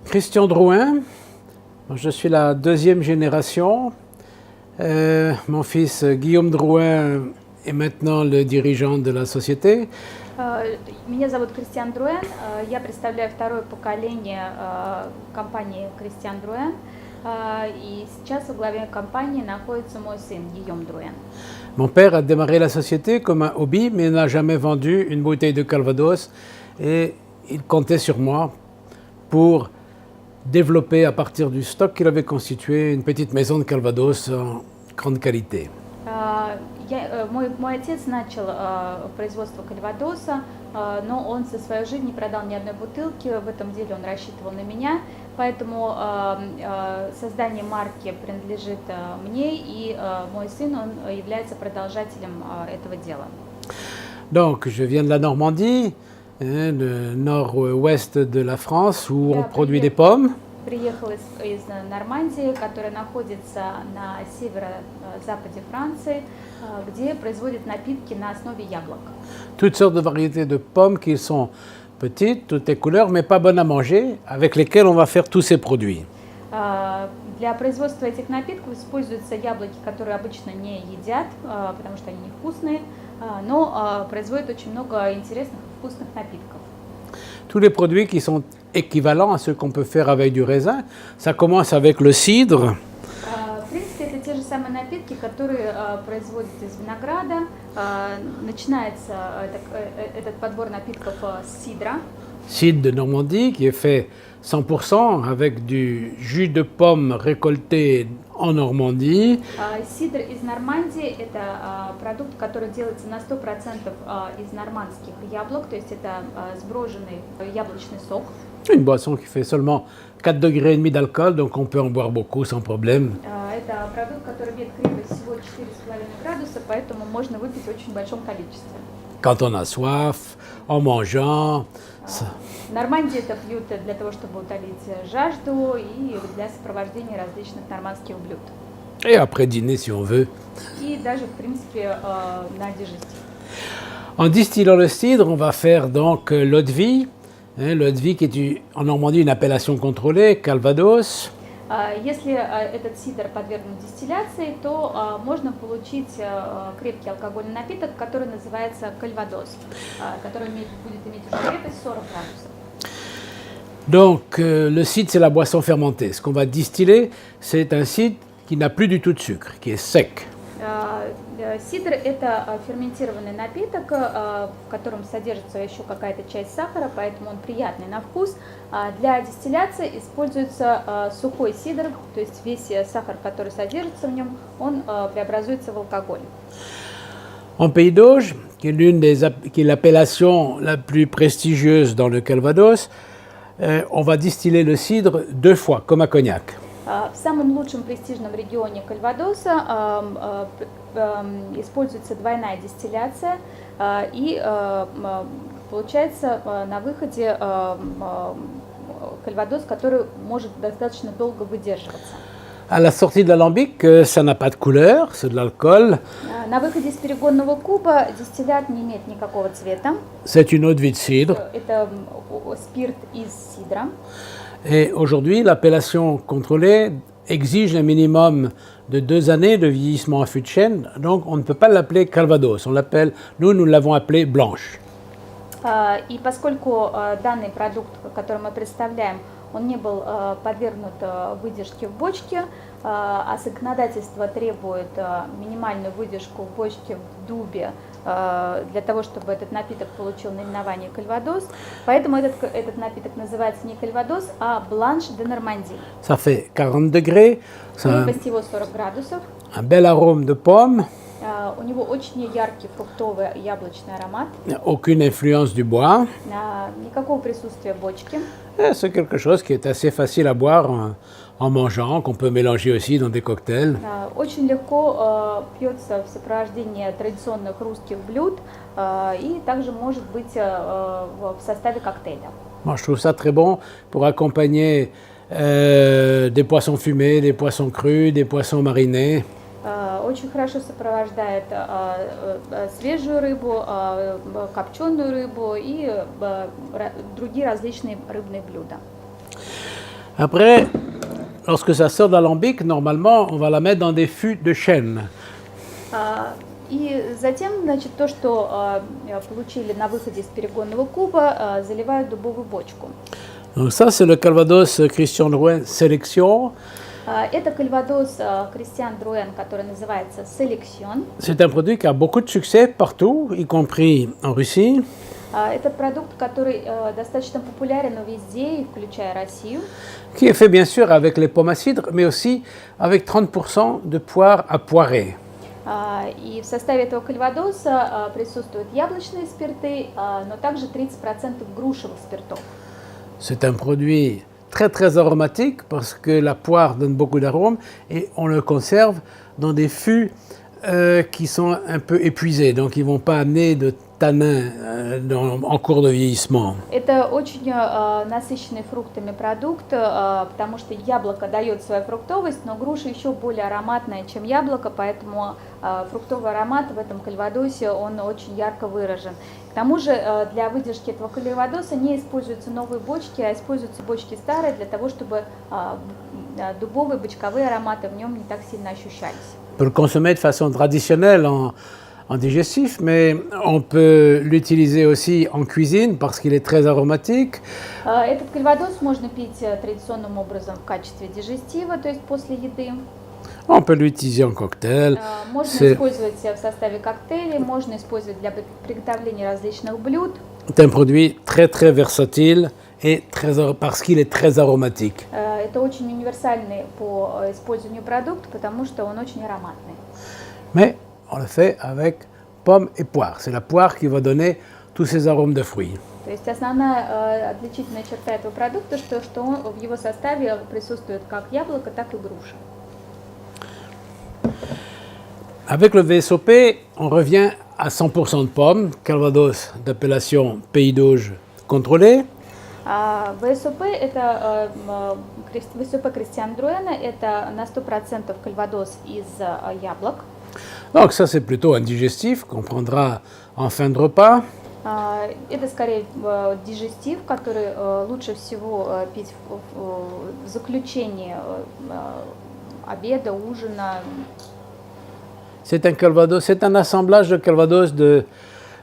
Christian Drouin, je suis la deuxième génération. Mon fils Guillaume Drouin est maintenant le dirigeant de la société. Меня зовут Кристиан Друэн, я представляю второе поколение компании Кристиан Друэн, и сейчас во главе компании находится мой сын Гийом Друэн. Mon père a démarré la société comme un hobby, mais n'a jamais vendu une bouteille de Calvados et il comptait sur moi pour développer à partir du stock qu'il avait constitué une petite maison de Calvados en grande qualité. Мой отец начал производство кальвадоса, но он за свою жизнь не продал ни одной бутылки, в этом деле он рассчитывал на меня, поэтому создание марки принадлежит мне, и мой сын, он является продолжателем этого дела. Donc, je viens de la Normandie, le nord-ouest de la France, où on produit des pommes. Приехал из Нормандии, которая находится на северо-западе Франции, где производят напитки на основе яблок. Toutes sortes de variétés de pommes qui sont petites, toutes les couleurs, mais pas bonnes à manger, avec lesquelles on va faire tous ces produits. Для производства этих напитков используются яблоки, которые обычно не едят, потому что они невкусные, но производят очень много интересных и вкусных напитков. Tous les produits qui sont équivalents à ceux qu'on peut faire avec du raisin, ça commence avec le cidre. В принципе, это те же самые напитки, которые производят из винограда. Начинается этот подбор напитков с сидра. Cidre de Normandie, qui est fait 100% avec du jus de pomme récolté en Normandie. Сидр из Нормандии – это продукт, который делается на 100% из нормандских яблок, то есть это сброженный яблочный сок. Une boisson qui fait seulement 4,5 degrés d'alcool, donc on peut en boire beaucoup sans problème. Это продукт, который имеет крепость всего 4,5 градуса, поэтому можно выпить в очень большом количестве. Quand on a soif, en mangeant. В Нормандии это пьют для того, чтобы утолить жажду и для сопровождения различных нормандских блюд. Et après dîner, si on veut. И даже, в принципе, на дежестив. En distillant le cidre, on va faire donc l'eau de vie. L'eau de vie qui est en Normandie une appellation contrôlée, Calvados. Если этот сидр подвергнут дистилляции, то можно получить крепкий алкогольный напиток, который называется кальвадос, который будет иметь уже крепость 40 градусов. Donc le cidre, c'est la boisson fermentée. Ce qu'on va distiller, c'est un cidre qui n'a plus du tout de sucre, qui est sec. Сидр – это ферментированный напиток, в котором содержится еще какая-то часть сахара, поэтому он приятный на вкус. Для дистилляции используется сухой сидр, то есть весь сахар, который содержится в нем, он преобразуется в алкоголь. En Pays d'Auge, qui est l'appellation la plus prestigieuse dans le Calvados, on va distiller le cidre 2 fois, comme à cognac. В самом лучшем престижном регионе Кальвадоса используется двойная дистилляция, и получается на выходе кальвадос, который может достаточно долго выдерживаться. À la sortie de l'alambic, ça n'a pas de couleur, c'est de l'alcool. На выходе из перегонного куба дистиллят не имеет никакого цвета. C'est une eau de vie de cidre. Это спирт из сидра. Et aujourd'hui, l'appellation contrôlée exige un minimum de 2 années de vieillissement à fût de chêne, donc on ne peut pas l'appeler Calvados, nous l'avons appelé Blanche. И поскольку данный продукт, который мы представляем, он не был подвергнут выдержке в бочке, а законодательство требует минимальную выдержку в бочке в дубе для того, чтобы этот напиток получил наименование кальвадос. Поэтому этот напиток называется не кальвадос, а бланш де Нормандie. Ça fait 40 degrés, Крепость его 40 градусов. Un bel arôme de pomme. У него очень яркий фруктовый яблочный аромат. Aucune influence du bois. Никакого присутствия бочки. C'est quelque chose qui est assez facile à boire en mangeant, qu'on peut mélanger aussi dans des cocktails. Очень легко пьется в сопровождении традиционных русских блюд и также может быть в составе коктейля. Moi, je trouve ça très bon pour accompagner des poissons fumés, des poissons crus, des poissons marinés. Очень хорошо сопровождает свежую рыбу, копченую рыбу и другие различные рыбные блюда. Après, lorsque ça sort d'alambic, normalement, on va la mettre dans des fûts de chêne. И затем, значит, то, что получили на выходе из перегонного куба, заливают в дубовую бочку. Donc ça, c'est le Calvados Christian Drouin Sélection. Это кальвадос Кристиан Друэн, который называется Sélection. C'est un produit qui a beaucoup de succès partout, y compris en Russie. Это продукт, который достаточно популярен везде, включая Россию. Qui est fait bien sûr avec les pommes à cidre, mais aussi avec 30% de poire à poirer. И в составе этого кальвадоса присутствуют яблочные спирты, но также 30% грушевых спиртов. C'est un produit très très aromatique parce que la poire donne beaucoup d'arômes et on le conserve dans des fûts qui sont un peu épuisés, donc ils ne vont pas amener de tanins en cours de vieillissement. Это очень насыщенный фруктами продукт, потому что яблоко дает свою фруктовость, но груша еще более ароматная, чем яблоко, поэтому фруктовый аромат в этом кальвадосе, он очень ярко выражен. К тому же для выдержки этого кальвадоса не используются новые бочки, а используются бочки старые для того, чтобы дубовые, бочковые ароматы в нем не так сильно ощущались. On peut le consommer de façon traditionnelle en digestif, mais on peut l'utiliser aussi en cuisine parce qu'il est très aromatique. Этот кальвадос можно пить традиционным образом в качестве дижестива, то есть после еды. On peut l'utiliser en cocktail. Можно использовать в составе коктейлей, можно использовать для приготовления различных блюд. C'est un produit très très versatile et parce qu'il est très aromatique. Это очень универсальный по использованию продукт, потому что он очень ароматный. Mais on le fait avec pommes et poires. C'est la poire qui va donner tous ces arômes de fruits. То есть основная отличительная черта этого продукта, что в его составе присутствует как яблоко, так и груша. Avec le VSOP, on revient à 100% de pommes, Calvados d'appellation Pays d'Auge contrôlé. ВСОП это ВСОП Кристиан Друэна, это на 100% кальвадос из яблок. Donc ça c'est plutôt un digestif qu'on prendra en fin de repas. Это скорее дижестив, который лучше всего пить в заключении обеда, ужина. C'est un Calvados, c'est un assemblage de Calvados de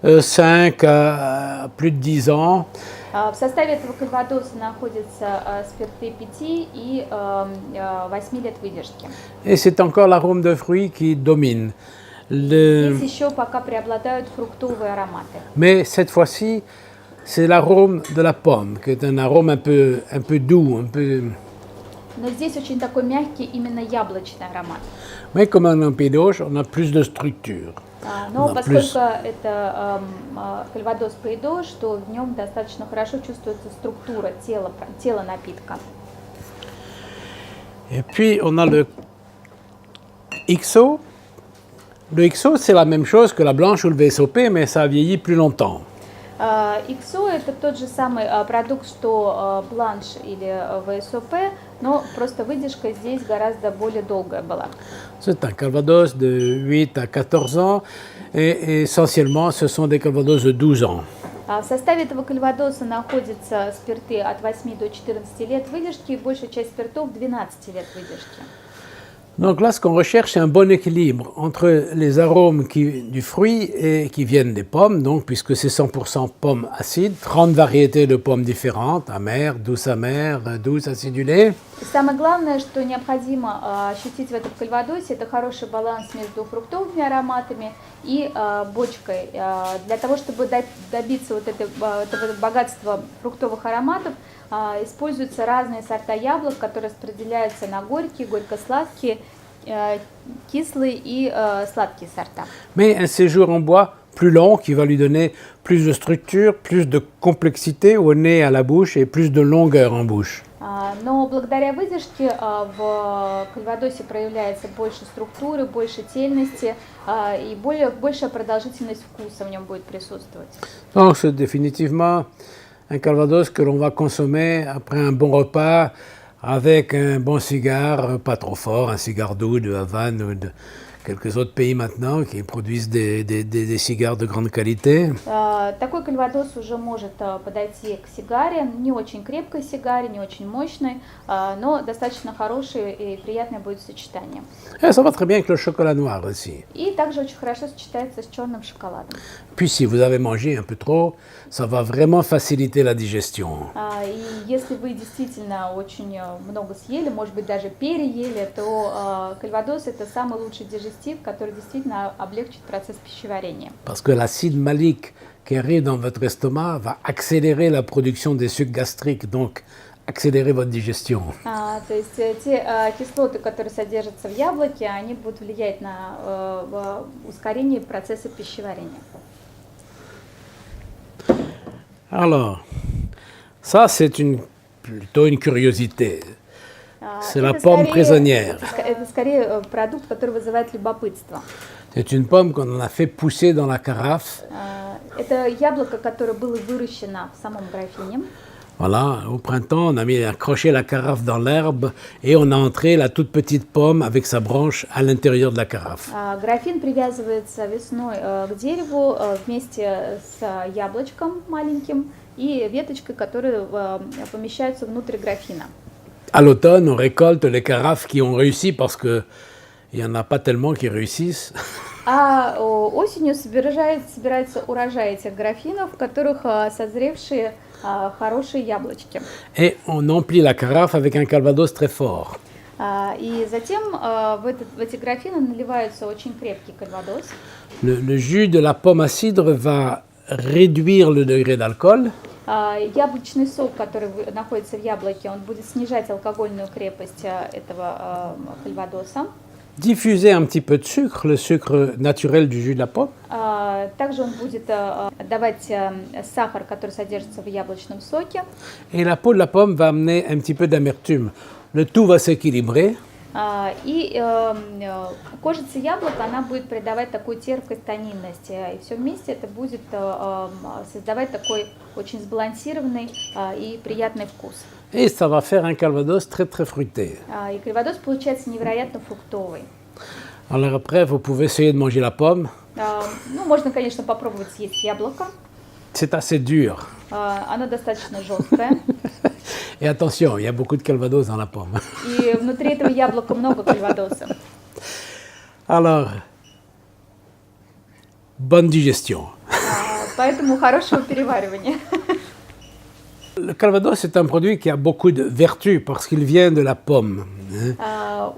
5 à plus de 10 ans. В составе этого кальвадоса находятся спирты 5 и 8 лет выдержки. Et c'est encore l'arôme de fruits qui domine. Здесь еще пока преобладают фруктовые ароматы. Mais cette fois-ci, c'est l'arôme de la pomme, qui est un arôme un peu doux, un peu... Но здесь очень такой мягкий именно яблочный аромат. Mais comme en Pays d'Auge, on a plus de structure. Но поскольку это кальвадос Pays d'Auge, что в нем достаточно хорошо чувствуется структура тела напитка. Et puis, on a le XO. Le XO, c'est la même chose que la blanche ou le VSOP, mais ça a vieilli plus longtemps. XO это тот же самый продукт, что бланш или ВСОП, но просто выдержка здесь гораздо более долгая была. C'est un calvados de 8 à 14 ans et essentiellement ce sont des calvados de 12 ans. В составе этого кальвадоса находятся спирты от 8 до 14 лет выдержки, и большая часть спиртов 12 лет выдержки. Donc là, ce qu'on recherche, c'est un bon équilibre entre les arômes du fruit et qui viennent des pommes, donc puisque c'est 100% pommes acides, 30 variétés de pommes différentes, amères, douces acidulées. Самое главное, что необходимо ощутить в этом кальвадосе, это хороший баланс между фруктовыми ароматами и бочкой. Для того, чтобы добиться вот этого богатства фруктовых ароматов, используются разные сорта яблок, которые распределяются на горькие, горько-сладкие, кислые и сладкие сорта. Mais un séjour en bois plus long qui va lui donner plus de structure, plus de complexité au nez, à la bouche et plus de longueur en bouche. Но благодаря выдержке в кальвадосе проявляется больше структуры, больше тельности и большая продолжительность вкуса в нем будет присутствовать. Donc c'est définitivement un calvados que l'on va consommer après un bon repas avec un bon cigare, pas trop fort, un cigare doux de Havane ou de quelques autres pays maintenant qui produisent des cigares de grande qualité. Такой кальвадос уже может подойти к сигаре, не очень крепкой сигаре, не очень мощной, но достаточно хорошее и приятное будет сочетание. Et ça va très bien avec le chocolat noir aussi. И также очень хорошо сочетается с черным шоколадом. Puis si vous avez mangé un peu trop, ça va vraiment faciliter la digestion. И если вы действительно очень много съели, может быть даже переели, то кальвадос это самый лучший дижестив, который действительно облегчит процесс пищеварения. Parce que l'acide malique qui arrive dans votre estomac va accélérer la production des sucs gastriques, donc accélérer votre digestion. То есть те кислоты, которые содержатся в яблоке, они будут влиять на ускорение процесса пищеварения. Alors, ça c'est plutôt une curiosité. C'est la pomme prisonnière. Это скорее продукт, который вызывает любопытство. C'est une pomme qu'on a fait pousser dans la carafe. Это яблоко, которое было выращено в самом графине. Voilà, au printemps, on a accroché la carafe dans l'herbe et on a entré la toute petite pomme avec sa branche à l'intérieur de la carafe. Графин привязывается весной к дереву вместе с яблочком маленьким и веточкой, которые помещаются внутрь графина. À l'automne, on récolte les carafes qui ont réussi parce que il y en a pas tellement qui réussissent. А осенью собирается урожай этих графинов, в которых созревшие хорошие яблочки. Et on emplit la carafe avec un calvados très fort. И затем в эти графины наливается очень крепкий кальвадос. Le jus de la pomme à cidre va réduire le degré d'alcool. Яблочный сок, который находится в яблоке, он будет снижать алкогольную крепость этого кальвадоса. Diffuser un petit peu de sucre, le sucre naturel du jus de la pomme. Также он будет давать сахар, который содержится в яблочном соке. Et la peau de la pomme va amener un petit peu d'amertume. Le tout va s'équilibrer. И кожица яблока, она будет придавать такую терпкость, тонинность. И все вместе это будет создавать такой очень сбалансированный и приятный вкус. Et ça va faire un calvados très très fruité. И кальвадос получается невероятно фруктовый. Alors après, vous pouvez essayer de manger la pomme. Ну, можно, конечно, попробовать съесть яблоко. C'est assez dur. Оно достаточно жесткое. Et attention, il y a beaucoup de calvados dans la pomme. И внутри этого яблока много кальвадоса. Alors, bonne digestion. Поэтому хорошего переваривания. Le calvados est un produit qui a beaucoup de vertus parce qu'il vient de la pomme.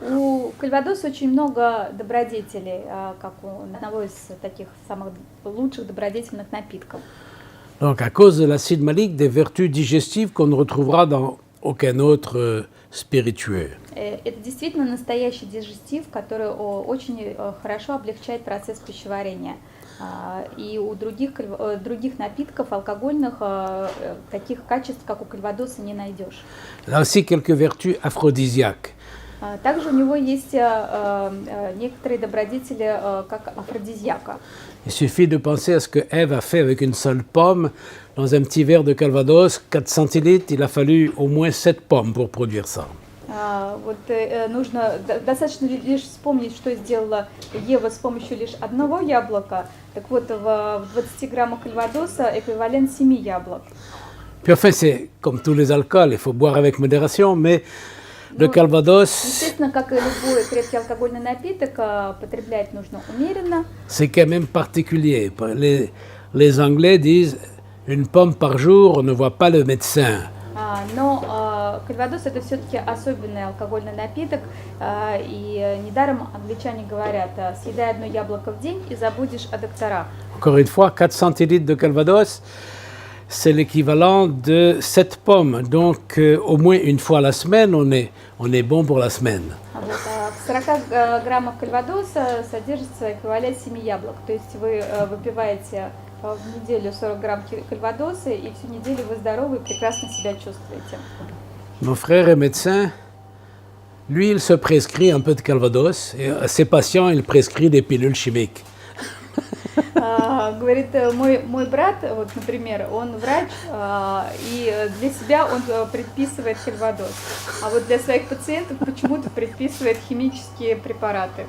У кальвадоса очень много добродетелей, как у одного из таких самых лучших добродетельных напитков. Donc, à cause de l'acide malique, des vertus digestives qu'on ne retrouvera dans aucun autre spiritueux. Это действительно настоящий дижестив, который очень хорошо облегчает процесс пищеварения. И у других напитков алкогольных таких качеств, как у кальвадоса, не найдешь. Là aussi, quelques vertus aphrodisiaques. Также у него есть некоторые добродетели, как афродизиака. Il suffit de penser à ce que Ève a fait avec une seule pomme. Dans un petit verre de calvados, 4 centilitres, il a fallu au moins 7 pommes pour produire ça. Вот нужно достаточно лишь вспомнить, что сделала Ева с помощью лишь одного яблока. Так вот, в 20 граммах кальвадоса эквивалент 7 яблок. Puis enfin, c'est comme tous les alcools, il faut boire avec modération, mais le calvados, Естественно, как и любой крепкий алкогольный напиток, потреблять нужно умеренно. c'est quand même particulier. Les Anglais disent une pomme par jour, on ne voit pas le médecin. Но кальвадос это все-таки особенный алкогольный напиток, и недаром англичане говорят: съедай одно яблоко в день и забудешь о докторах. Encore une fois, 4 centilitres de calvados, c'est l'équivalent de 7 pommes. Donc, au moins une fois la semaine, on est bon pour la semaine. Вот, в 40 граммах кальвадоса содержится эквивалент 7 яблок. То есть вы выпиваете в неделю 40 грамм кальвадоса, и всю неделю вы здоровы и прекрасно себя чувствуете. Mon frère est médecin. Lui, il se prescrit un peu de calvados. Et à ses patients, il prescrit des pilules chimiques. Говорит, мой брат, вот, например, он врач, и для себя он предписывает кальвадос, а вот для своих пациентов почему-то предписывает химические препараты.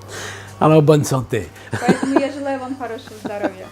Alors bonne santé. Поэтому я желаю вам хорошего здоровья.